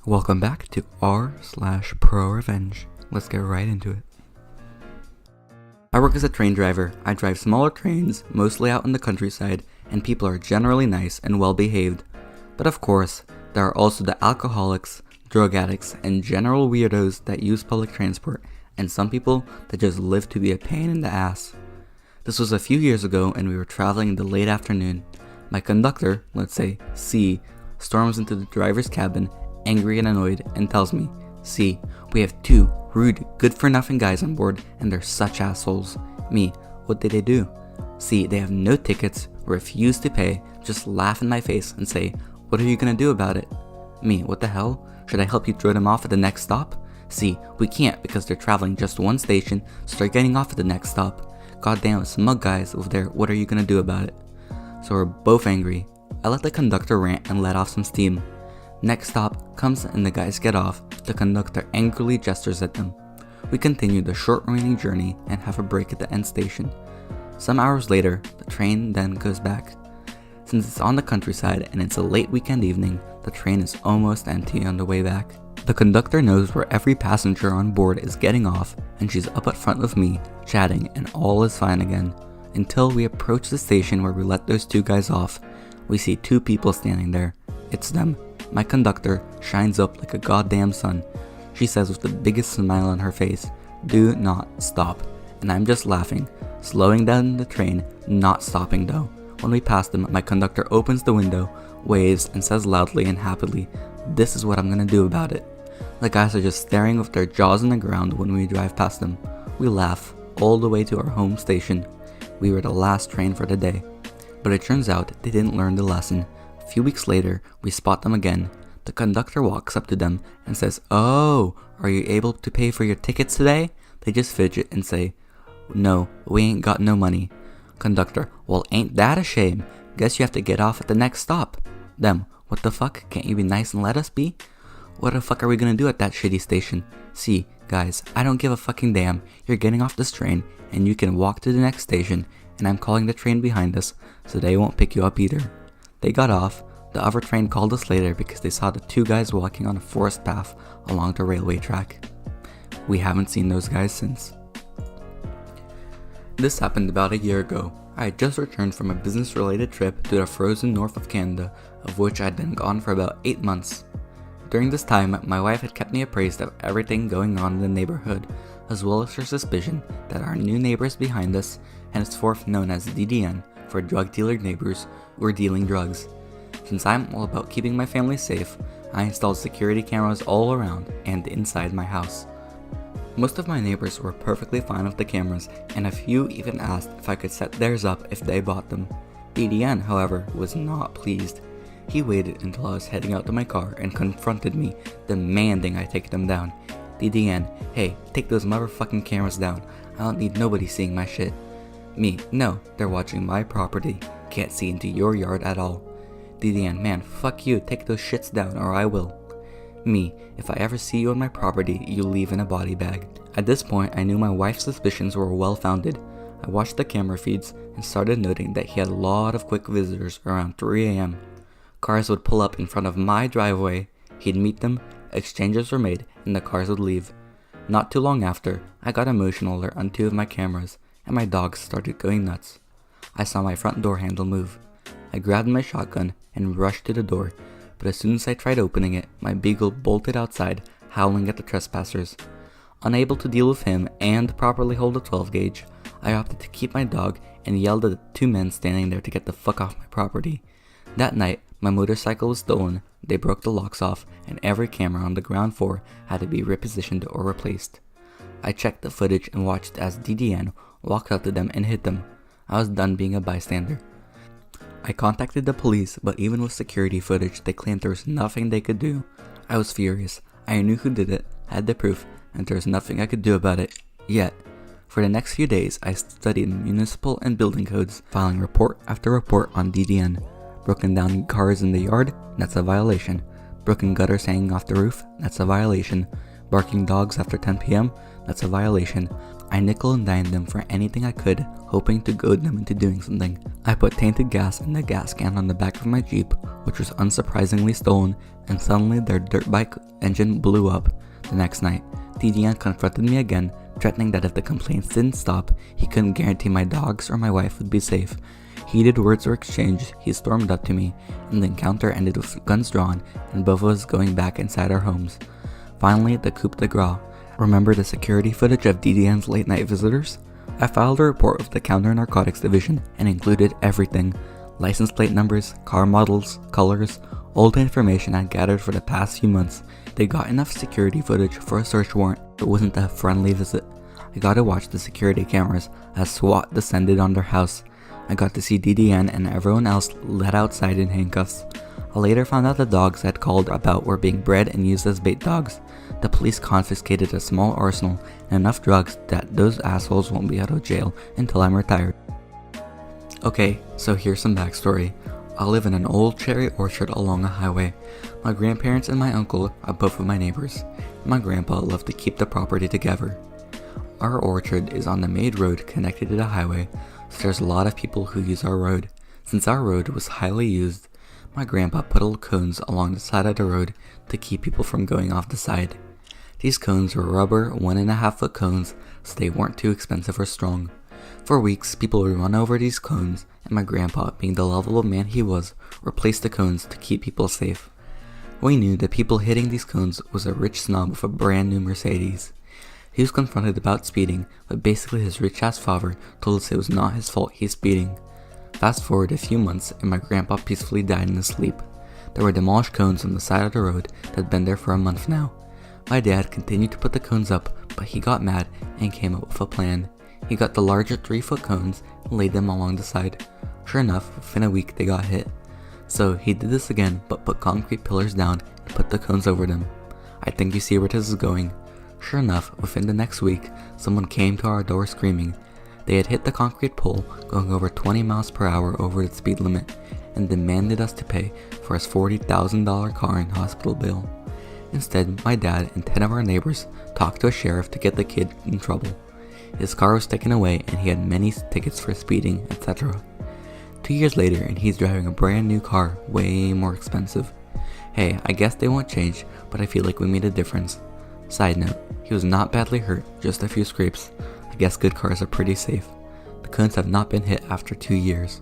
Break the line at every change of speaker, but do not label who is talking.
Welcome back to r/ProRevenge. Let's get right into it. I work as a train driver. I drive smaller trains, mostly out in the countryside, and people are generally nice and well behaved. But of course, there are also the alcoholics, drug addicts, and general weirdos that use public transport, and some people that just live to be a pain in the ass. This was a few years ago and we were traveling in the late afternoon. My conductor, let's say C, storms into the driver's cabin, angry and annoyed, and tells me, "C, we have two rude, good-for-nothing guys on board and they're such assholes." Me, what did they do? C, they have no tickets, refuse to pay, just laugh in my face and say, "What are you gonna do about it?" Me, what the hell? Should I help you throw them off at the next stop? C, we can't because they're traveling just one station, so they're getting off at the next stop. Goddamn smug guys over there, what are you gonna do about it? So we're both angry. I let the conductor rant and let off some steam. Next stop comes and the guys get off. The conductor angrily gestures at them. We continue the short remaining journey and have a break at the end station. Some hours later, the train then goes back. Since it's on the countryside and it's a late weekend evening, the train is almost empty on the way back. The conductor knows where every passenger on board is getting off, and she's up at front with me, chatting, and all is fine again. Until we approach the station where we let those two guys off, we see two people standing there. It's them. My conductor shines up like a goddamn sun. She says with the biggest smile on her face, "Do not stop." And I'm just laughing, slowing down the train, not stopping though. When we pass them, my conductor opens the window, waves, and says loudly and happily, "This is what I'm gonna do about it." The guys are just staring with their jaws on the ground when we drive past them. We laugh all the way to our home station. We were the last train for the day. But it turns out they didn't learn the lesson. A few weeks later, we spot them again. The conductor walks up to them and says, "Oh, are you able to pay for your tickets today?" They just fidget and say, "No, we ain't got no money." Conductor, "Well, ain't that a shame? Guess you have to get off at the next stop." Them, "What the fuck? Can't you be nice and let us be?" "What the fuck are we gonna do at that shitty station?" "See, guys, I don't give a fucking damn. You're getting off this train, and you can walk to the next station, and I'm calling the train behind us, so they won't pick you up either." They got off. The other train called us later because they saw the two guys walking on a forest path along the railway track. We haven't seen those guys since. This happened about a year ago. I had just returned from a business-related trip to the frozen north of Canada, of which I had been gone for about 8 months. During this time, my wife had kept me appraised of everything going on in the neighborhood, as well as her suspicion that our new neighbors behind us, henceforth known as DDN for drug dealer neighbors, were dealing drugs. Since I'm all about keeping my family safe, I installed security cameras all around and inside my house. Most of my neighbors were perfectly fine with the cameras, and a few even asked if I could set theirs up if they bought them. DDN, however, was not pleased. He waited until I was heading out to my car and confronted me, demanding I take them down. DDN, "Hey, take those motherfucking cameras down. I don't need nobody seeing my shit." Me, "No, they're watching my property. Can't see into your yard at all." DDN, "Man, fuck you, take those shits down or I will." Me, "If I ever see you on my property, you leave in a body bag." At this point, I knew my wife's suspicions were well founded. I watched the camera feeds and started noting that he had a lot of quick visitors around 3 a.m. Cars would pull up in front of my driveway, he'd meet them, exchanges were made, and the cars would leave. Not too long after, I got emotional alert on 2 of my cameras, and my dogs started going nuts. I saw my front door handle move. I grabbed my shotgun and rushed to the door, but as soon as I tried opening it, my beagle bolted outside, howling at the trespassers. Unable to deal with him and properly hold a 12 gauge, I opted to keep my dog and yelled at the 2 men standing there to get the fuck off my property. That night, my motorcycle was stolen, they broke the locks off, and every camera on the ground floor had to be repositioned or replaced. I checked the footage and watched as DDN walked up to them and hit them. I was done being a bystander. I contacted the police, but even with security footage, they claimed there was nothing they could do. I was furious. I knew who did it, had the proof, and there was nothing I could do about it, yet. For the next few days, I studied municipal and building codes, filing report after report on DDN. Broken down cars in the yard, that's a violation. Broken gutters hanging off the roof, that's a violation. Barking dogs after 10 p.m., that's a violation. I nickel and dined them for anything I could, hoping to goad them into doing something. I put tainted gas in the gas can on the back of my Jeep, which was unsurprisingly stolen, and suddenly their dirt bike engine blew up. The next night, DDN confronted me again, threatening that if the complaints didn't stop, he couldn't guarantee my dogs or my wife would be safe. Heated words were exchanged, he stormed up to me, and the encounter ended with guns drawn and both of us going back inside our homes. Finally, the coup de grace. Remember the security footage of DDN's late night visitors? I filed a report with the Counter Narcotics Division and included everything: license plate numbers, car models, colors, all the information I'd gathered for the past few months. They got enough security footage for a search warrant. It wasn't a friendly visit. I got to watch the security cameras as SWAT descended on their house. I got to see DDN and everyone else led outside in handcuffs. I later found out the dogs I'd called about were being bred and used as bait dogs. The police confiscated a small arsenal and enough drugs that those assholes won't be out of jail until I'm retired. Okay, so here's some backstory. I live in an old cherry orchard along a highway. My grandparents and my uncle are both of my neighbors. My grandpa loved to keep the property together. Our orchard is on the main road connected to the highway, so there's a lot of people who use our road. Since our road was highly used, my grandpa put little cones along the side of the road to keep people from going off the side. These cones were rubber 1.5 foot cones, so they weren't too expensive or strong. For weeks, people would run over these cones, and my grandpa, being the lovable man he was, replaced the cones to keep people safe. We knew that people hitting these cones was a rich snob with a brand new Mercedes. He was confronted about speeding, but basically his rich-ass father told us it was not his fault he's speeding. Fast forward a few months and my grandpa peacefully died in his sleep. There were demolished cones on the side of the road that had been there for a month now. My dad continued to put the cones up, but he got mad and came up with a plan. He got the larger 3-foot cones and laid them along the side. Sure enough, within a week they got hit. So he did this again, but put concrete pillars down and put the cones over them. I think you see where this is going. Sure enough, within the next week, someone came to our door screaming. They had hit the concrete pole going over 20 miles per hour over the speed limit and demanded us to pay for his $40,000 car and hospital bill. Instead, my dad and 10 of our neighbors talked to a sheriff to get the kid in trouble. His car was taken away and he had many tickets for speeding, etc. 2 years later and he's driving a brand new car, way more expensive. Hey, I guess they won't change, but I feel like we made a difference. Side note, he was not badly hurt, just a few scrapes. I guess good cars are pretty safe. The cones have not been hit after 2 years.